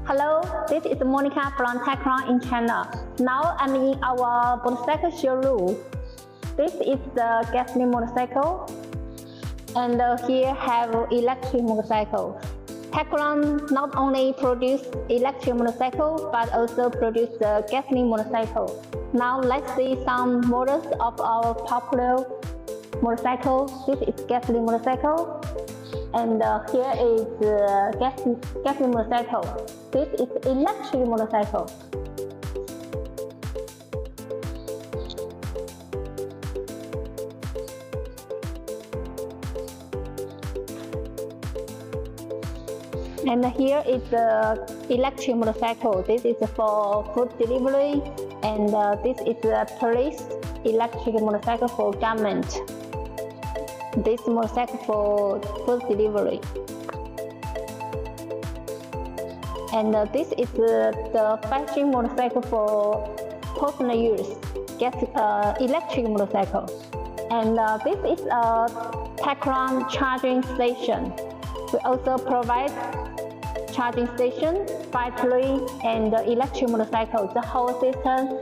Hello, this is Monica from Tycorun in China. Now I'm in our motorcycle showroom. This is the gasoline motorcycle, and here have electric motorcycle. Tycorun not only produce electric motorcycle but also produce the gasoline motorcycle. Now let's see some models of our popular motorcycle. This is gasoline motorcycle, and here is gasoline motorcycle. This is electric motorcycle. And here is the electric motorcycle. This is for food delivery, and this is the police electric motorcycle for government. This motorcycle for food delivery. And this is the fashion motorcycle for personal use, electric motorcycle. And this is a Tycorun charging station. We also provide charging station, battery, and the electric motorcycle, the whole system,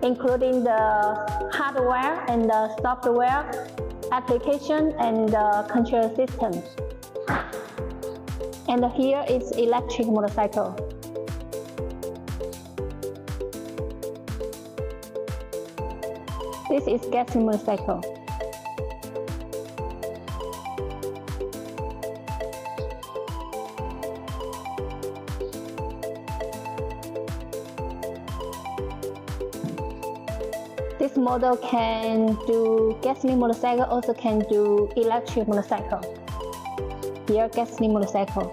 including the hardware and the software, application, and the control system. And here is electric motorcycle. This is gasoline motorcycle. This model can do gasoline motorcycle, also can do electric motorcycle. Here, gasoline motorcycle.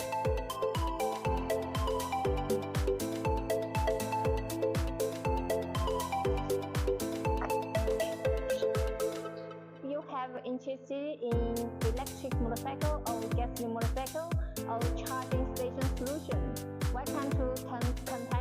If you have interested in electric motorcycle or gasoline motorcycle or charging station solution, welcome to contact